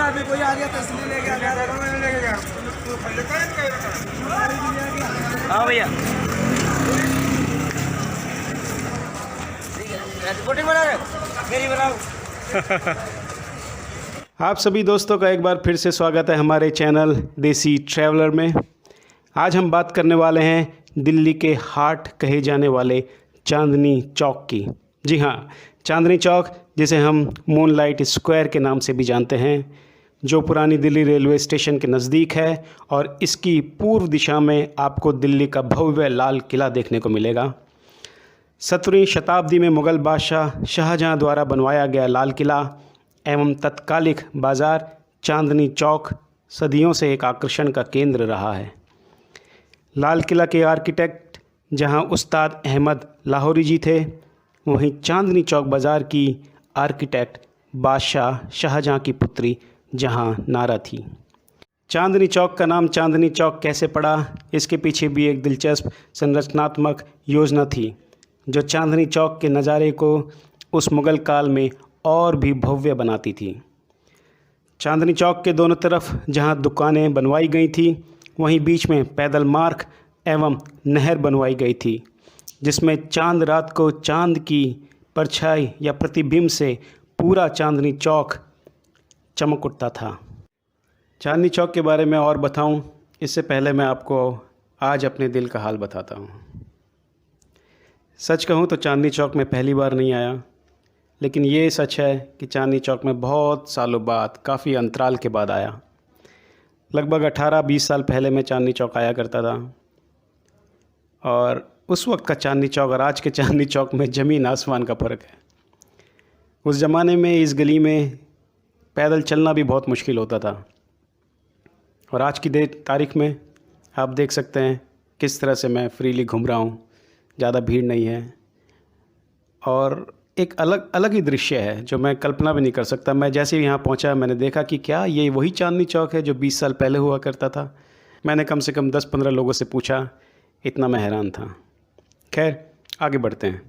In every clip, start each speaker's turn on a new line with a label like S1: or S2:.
S1: अभी कोई आ गया तस्वीर लेके आ गया। हाँ भैया रिपोर्टिंग बना रहे हो मेरी बनाओ।
S2: आप सभी दोस्तों का एक बार फिर से स्वागत है हमारे चैनल देसी ट्रैवलर में। आज हम बात करने वाले हैं दिल्ली के हार्ट कहे जाने वाले चांदनी चौक की। जी हाँ, चांदनी चौक जिसे हम मूनलाइट स्क्वायर के नाम से भी जानते हैं, जो पुरानी दिल्ली रेलवे स्टेशन के नज़दीक है और इसकी पूर्व दिशा में आपको दिल्ली का भव्य लाल किला देखने को मिलेगा। 17वीं शताब्दी में मुग़ल बादशाह शाहजहां द्वारा बनवाया गया लाल किला एवं तत्कालिक बाज़ार चांदनी चौक सदियों से एक आकर्षण का केंद्र रहा है। लाल किला के आर्किटेक्ट जहां उस्ताद अहमद लाहौरी जी थे, वहीं चांदनी चौक बाज़ार की आर्किटेक्ट बादशाह शाहजहां की पुत्री जहां नारा थी। चांदनी चौक का नाम चांदनी चौक कैसे पड़ा, इसके पीछे भी एक दिलचस्प संरचनात्मक योजना थी जो चांदनी चौक के नज़ारे को उस मुग़ल काल में और भी भव्य बनाती थी। चांदनी चौक के दोनों तरफ जहां दुकानें बनवाई गई थी, वहीं बीच में पैदल मार्ग एवं नहर बनवाई गई थी, जिसमें चांद रात को चांद की परछाई या प्रतिबिंब से पूरा चांदनी चौक चमक उठता था। चांदनी चौक के बारे में और बताऊं, इससे पहले मैं आपको आज अपने दिल का हाल बताता हूं। सच कहूं तो चांदनी चौक में पहली बार नहीं आया, लेकिन ये सच है कि चांदनी चौक में बहुत सालों बाद, काफ़ी अंतराल के बाद आया। लगभग 18-20 साल पहले मैं चांदनी चौक आया करता था, और उस वक्त का चांदनी चौक और आज के चांदनी चौक में ज़मीन आसमान का फ़र्क है। उस ज़माने में इस गली में पैदल चलना भी बहुत मुश्किल होता था, और आज की तारीख में आप देख सकते हैं किस तरह से मैं फ्रीली घूम रहा हूँ, ज़्यादा भीड़ नहीं है, और एक अलग ही दृश्य है जो मैं कल्पना भी नहीं कर सकता। मैं जैसे ही यहाँ पहुँचा, मैंने देखा कि क्या ये वही चांदनी चौक है जो 20 साल पहले हुआ करता था। मैंने कम से कम 10-15 लोगों से पूछा, इतना मैं हैरान था। खैर, आगे बढ़ते हैं।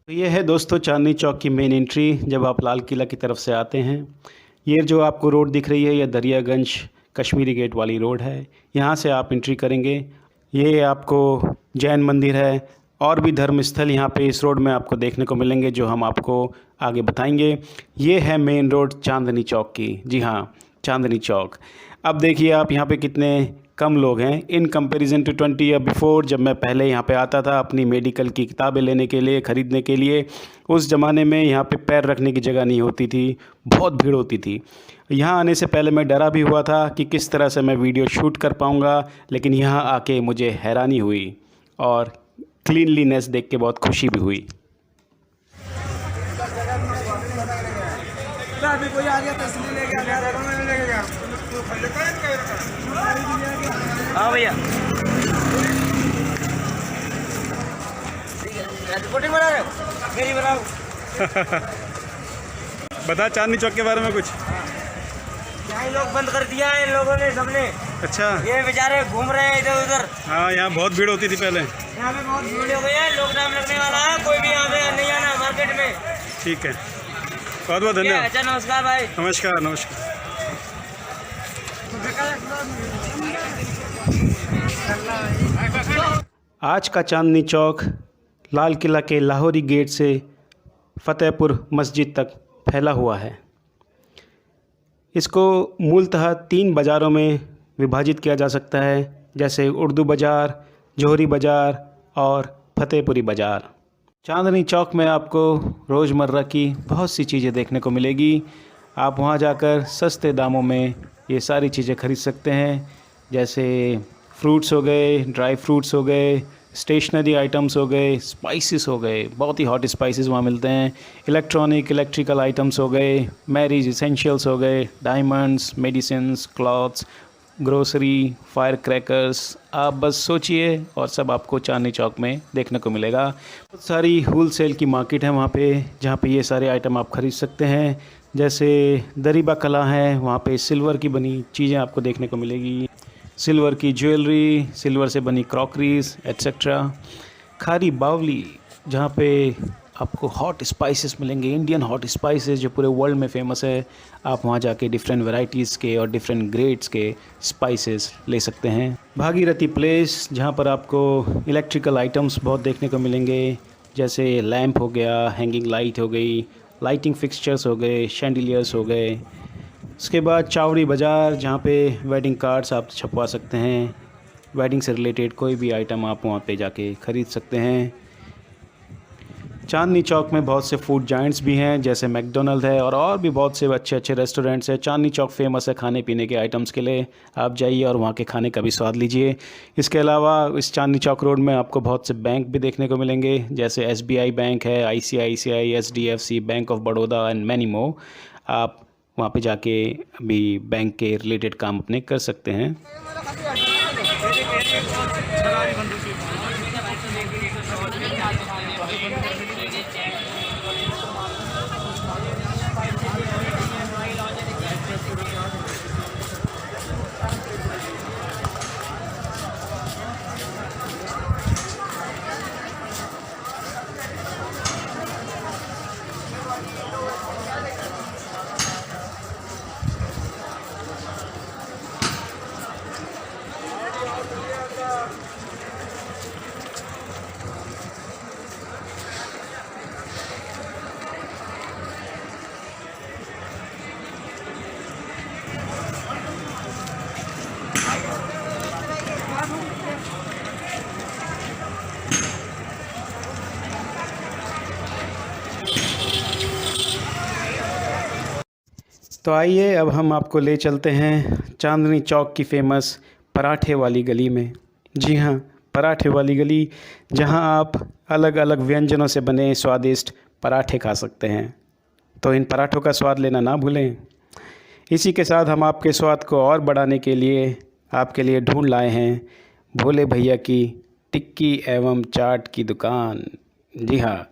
S2: तो ये है दोस्तों चांदनी चौक की मेन एंट्री जब आप लाल किला की तरफ से आते हैं। ये जो आपको रोड दिख रही है, ये दरियागंज कश्मीरी गेट वाली रोड है। यहाँ से आप एंट्री करेंगे। ये आपको जैन मंदिर है और भी धर्म स्थल यहाँ पे इस रोड में आपको देखने को मिलेंगे, जो हम आपको आगे बताएंगे। ये है मेन रोड चांदनी चौक की। जी हाँ, चांदनी चौक। अब देखिए आप यहाँ पे कितने कम लोग हैं in comparison to 20 year before, जब मैं पहले यहाँ पे आता था अपनी मेडिकल की किताबें लेने के लिए, ख़रीदने के लिए। उस ज़माने में यहाँ पे पैर रखने की जगह नहीं होती थी, बहुत भीड़ होती थी। यहाँ आने से पहले मैं डरा भी हुआ था कि किस तरह से मैं वीडियो शूट कर पाऊँगा, लेकिन यहाँ आके मुझे हैरानी हुई और क्लीनलीनेस देख के बहुत खुशी भी हुई।
S1: अभी कोई आ गया तस्वीर लेके आ गया। हाँ भैया रिपोर्टिंग बना रहे हो मेरी बनाओ।
S2: बता चांदनी चौक के बारे में कुछ।
S1: यहाँ लोग बंद कर दिया है इन लोगों ने, सबने।
S2: अच्छा,
S1: ये बेचारे घूम रहे हैं इधर उधर।
S2: हाँ, यहाँ बहुत भीड़ होती थी पहले।
S1: यहाँ पे बहुत भीड़ हो गई है, लॉकडाउन लगने वाला है, कोई भी यहाँ पे नहीं आना मार्केट में।
S2: ठीक है, बहुत बहुत धन्यवाद।
S1: अच्छा, नमस्कार भाई।
S2: नमस्कार नमस्कार। आज का चांदनी चौक लाल किला के लाहौरी गेट से फतेहपुर मस्जिद तक फैला हुआ है। इसको मूलतः 3 बाज़ारों में विभाजित किया जा सकता है, जैसे उर्दू बाज़ार, जोहरी बाज़ार और फतेहपुरी बाज़ार। चांदनी चौक में आपको रोज़मर्रा की बहुत सी चीज़ें देखने को मिलेगी। आप वहां जाकर सस्ते दामों में ये सारी चीज़ें खरीद सकते हैं, जैसे फ्रूट्स हो गए, ड्राई फ्रूट्स हो गए, स्टेशनरी आइटम्स हो गए, स्पाइसेस हो गए, बहुत ही हॉट स्पाइसेस वहाँ मिलते हैं, इलेक्ट्रिकल आइटम्स हो गए, मैरिज इसेंशियल्स हो गए, diamonds, medicines, clothes, grocery, fire crackers. आप बस सोचिए और सब आपको चांदनी चौक में देखने को मिलेगा। बहुत सारी होलसेल की मार्केट है वहाँ पे, जहाँ पे ये सारे आइटम आप ख़रीद सकते हैं। जैसे दरीबा कला है, वहाँ पे सिल्वर की बनी चीज़ें आपको देखने को मिलेगी, सिल्वर की ज्वेलरी, सिल्वर से बनी क्रॉकरीज एट्सेट्रा। खारी बावली, जहाँ पे आपको हॉट स्पाइसेस मिलेंगे, इंडियन हॉट स्पाइसेस जो पूरे वर्ल्ड में फ़ेमस है। आप वहाँ जाके डिफरेंट वैरायटीज़ के और डिफरेंट ग्रेड्स के स्पाइसेस ले सकते हैं। भागीरथी प्लेस, जहाँ पर आपको इलेक्ट्रिकल आइटम्स बहुत देखने को मिलेंगे, जैसे लैंप हो गया, हैंगिंग लाइट हो गई, लाइटिंग फिक्सचर्स हो गए, शैंडिलियर्स हो गए। उसके बाद चावड़ी बाज़ार, जहाँ पे वेडिंग कार्ड्स आप छपवा सकते हैं, वेडिंग से रिलेटेड कोई भी आइटम आप वहाँ पे जाके ख़रीद सकते हैं। चांदनी चौक में बहुत से फूड जाइंट्स भी हैं, जैसे मैकडोनल्ड है और भी बहुत से अच्छे अच्छे रेस्टोरेंट्स हैं। चांदनी चौक फेमस है खाने पीने के आइटम्स के लिए। आप जाइए और वहाँ के खाने का भी स्वाद लीजिए। इसके अलावा इस चांदनी चौक रोड में आपको बहुत से बैंक भी देखने को मिलेंगे, जैसे SBI बैंक है, ICICI, SDFC, bank of Baroda and many more. आप वहाँ पे जाके भी बैंक के रिलेटेड काम अपने कर सकते हैं। तो आइए अब हम आपको ले चलते हैं चांदनी चौक की फ़ेमस पराठे वाली गली में। जी हाँ, पराठे वाली गली, जहाँ आप अलग अलग व्यंजनों से बने स्वादिष्ट पराठे खा सकते हैं। तो इन पराठों का स्वाद लेना ना भूलें। इसी के साथ हम आपके स्वाद को और बढ़ाने के लिए आपके लिए ढूंढ लाए हैं भोले भैया की टिक्की एवं चाट की दुकान। जी हाँ,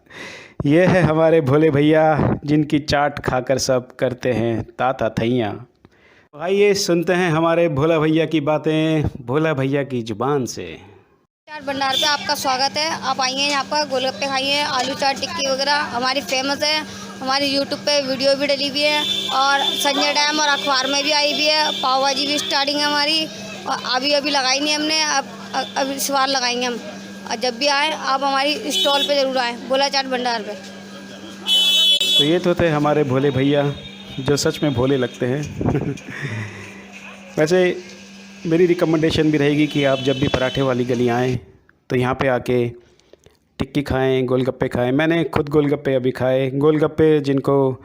S2: ये है हमारे भोले भैया, जिनकी चाट खाकर सब करते हैं ताता थैया। आइए सुनते हैं हमारे भोला भैया की बातें भोला भैया की ज़ुबान से।
S3: चाट भंडार पे आपका स्वागत है। आप आइए यहाँ पर, गोलगप्पे खाइए, आलू चाट टिक्की वगैरह हमारी फेमस है। हमारी यूट्यूब पे वीडियो भी डली हुई है और संजय डैम और अखबार में भी आई हुई है। पाव भाजी भी स्टार्टिंग है हमारी, और अभी लगाई नहीं हमने, अब इस बार लगाएंगे हम। और जब भी आए आप हमारी स्टॉल पे ज़रूर आएँ, भोला चाट भंडार पे।
S2: तो ये तो थे हमारे भोले भैया, जो सच में भोले लगते हैं। वैसे मेरी रिकमेंडेशन भी रहेगी कि आप जब भी पराठे वाली गली आएँ तो यहाँ पे आके टिक्की खाएं, गोलगप्पे खाएं। मैंने खुद गोलगप्पे अभी खाए। गोलगप्पे जिनको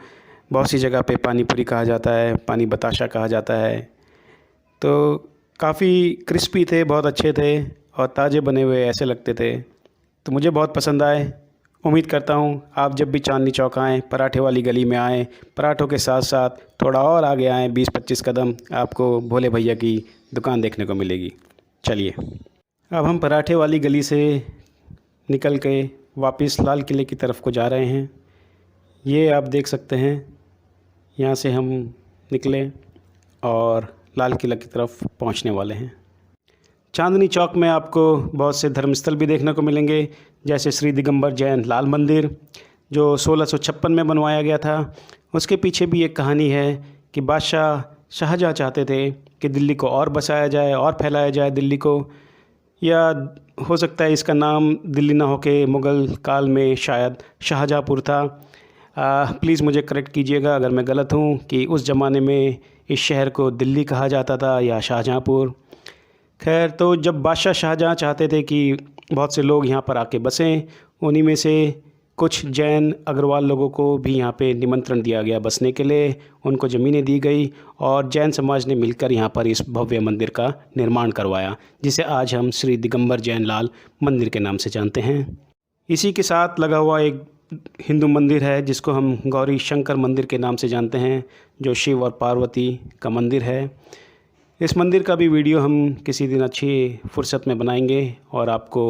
S2: बहुत सी जगह पे पानी पूरी कहा जाता है, पानी बताशा कहा जाता है, तो काफ़ी क्रिस्पी थे, बहुत अच्छे थे और ताज़े बने हुए ऐसे लगते थे, तो मुझे बहुत पसंद आए। उम्मीद करता हूँ आप जब भी चांदनी चौक आएँ, पराठे वाली गली में आएँ, पराठों के साथ साथ थोड़ा और आगे आएँ, 20-25 कदम, आपको भोले भैया की दुकान देखने को मिलेगी। चलिए अब हम पराठे वाली गली से निकल के वापस लाल किले की तरफ को जा रहे हैं। ये आप देख सकते हैं, यहाँ से हम निकले और लाल किला की तरफ पहुँचने वाले हैं। चांदनी चौक में आपको बहुत से धर्मस्थल भी देखने को मिलेंगे, जैसे श्री दिगंबर जैन लाल मंदिर, जो 1656 में बनवाया गया था। उसके पीछे भी एक कहानी है कि बादशाह शाहजहाँ चाहते थे कि दिल्ली को और बसाया जाए और फैलाया जाए दिल्ली को, या हो सकता है इसका नाम दिल्ली ना होके मुग़ल काल में शायद शाहजहाँपुर था। प्लीज़ मुझे करेक्ट कीजिएगा अगर मैं गलत हूँ कि उस ज़माने में इस शहर को दिल्ली कहा जाता था या शाहजहाँपुर। खैर, तो जब बादशाह शाहजहाँ चाहते थे कि बहुत से लोग यहाँ पर आके बसें, उन्हीं में से कुछ जैन अग्रवाल लोगों को भी यहाँ पे निमंत्रण दिया गया बसने के लिए। उनको ज़मीनें दी गई और जैन समाज ने मिलकर यहाँ पर इस भव्य मंदिर का निर्माण करवाया, जिसे आज हम श्री दिगंबर जैन लाल मंदिर के नाम से जानते हैं। इसी के साथ लगा हुआ एक हिंदू मंदिर है जिसको हम गौरी शंकर मंदिर के नाम से जानते हैं, जो शिव और पार्वती का मंदिर है। इस मंदिर का भी वीडियो हम किसी दिन अच्छी फुर्सत में बनाएंगे और आपको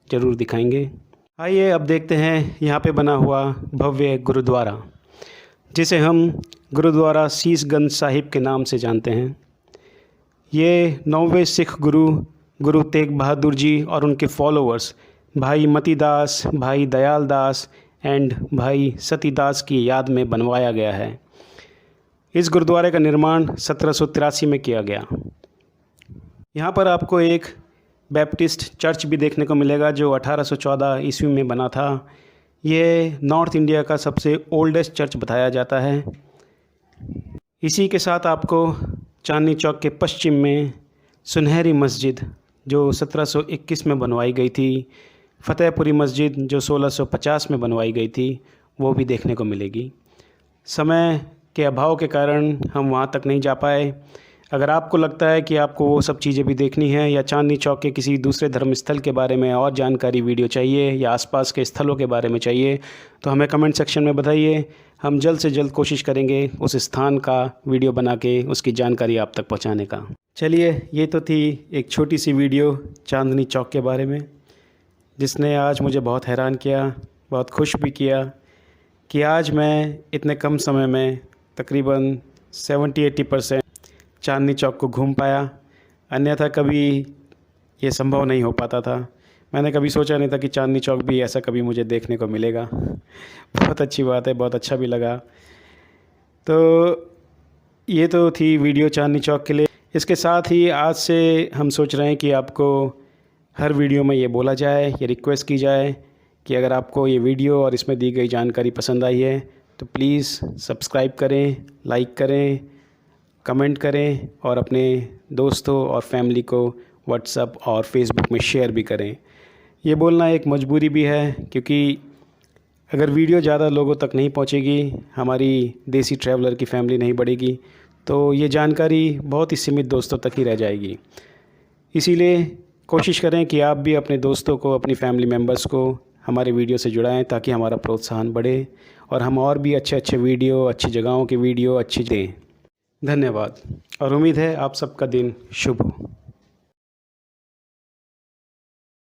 S2: ज़रूर दिखाएंगे। आइए अब देखते हैं यहाँ पे बना हुआ भव्य गुरुद्वारा, जिसे हम गुरुद्वारा शीशगंज साहिब के नाम से जानते हैं। ये 9वें सिख गुरु तेग बहादुर जी और उनके फॉलोअर्स भाई मती दास, भाई दयाल दास एंड भाई सतीदास की याद में बनवाया गया है। इस गुरुद्वारे का निर्माण 1783 में किया गया। यहाँ पर आपको एक बैप्टिस्ट चर्च भी देखने को मिलेगा जो 1814 ईस्वी में बना था। ये नॉर्थ इंडिया का सबसे ओल्डेस्ट चर्च बताया जाता है। इसी के साथ आपको चांदनी चौक के पश्चिम में सुनहरी मस्जिद जो 1721 में बनवाई गई थी, फतेहपुरी मस्जिद जो 1650 में बनवाई गई थी, वो भी देखने को मिलेगी। समय के अभाव के कारण हम वहाँ तक नहीं जा पाए। अगर आपको लगता है कि आपको वो सब चीज़ें भी देखनी है या चांदनी चौक के किसी दूसरे धर्म स्थल के बारे में और जानकारी वीडियो चाहिए या आसपास के स्थलों के बारे में चाहिए तो हमें कमेंट सेक्शन में बताइए। हम जल्द से जल्द कोशिश करेंगे उस स्थान का वीडियो बना के उसकी जानकारी आप तक पहुंचाने का। चलिए, ये तो थी एक छोटी सी वीडियो चांदनी चौक के बारे में, जिसने आज मुझे बहुत हैरान किया, बहुत खुश भी किया कि आज मैं इतने कम समय में तकरीबन 70-80% चांदनी चौक को घूम पाया। अन्यथा कभी ये संभव नहीं हो पाता था। मैंने कभी सोचा नहीं था कि चांदनी चौक भी ऐसा कभी मुझे देखने को मिलेगा। बहुत अच्छी बात है, बहुत अच्छा भी लगा। तो ये तो थी वीडियो चांदनी चौक के लिए। इसके साथ ही आज से हम सोच रहे हैं कि आपको हर वीडियो में ये बोला जाए, ये रिक्वेस्ट की जाए कि अगर आपको ये वीडियो और इसमें दी गई जानकारी पसंद आई है तो प्लीज़ सब्सक्राइब करें, लाइक करें, कमेंट करें और अपने दोस्तों और फैमिली को व्हाट्सएप और फेसबुक में शेयर भी करें। ये बोलना एक मजबूरी भी है, क्योंकि अगर वीडियो ज़्यादा लोगों तक नहीं पहुंचेगी, हमारी देसी ट्रैवलर की फैमिली नहीं बढ़ेगी, तो ये जानकारी बहुत ही सीमित दोस्तों तक ही रह जाएगी। इसीलिए कोशिश करें कि आप भी अपने दोस्तों को, अपनी फैमिली मेम्बर्स को हमारे वीडियो से जुड़ाएं ताकि हमारा प्रोत्साहन बढ़े और हम और भी अच्छे वीडियो, अच्छी जगहों के वीडियो अच्छी दें। धन्यवाद और उम्मीद है आप सबका दिन शुभ हो।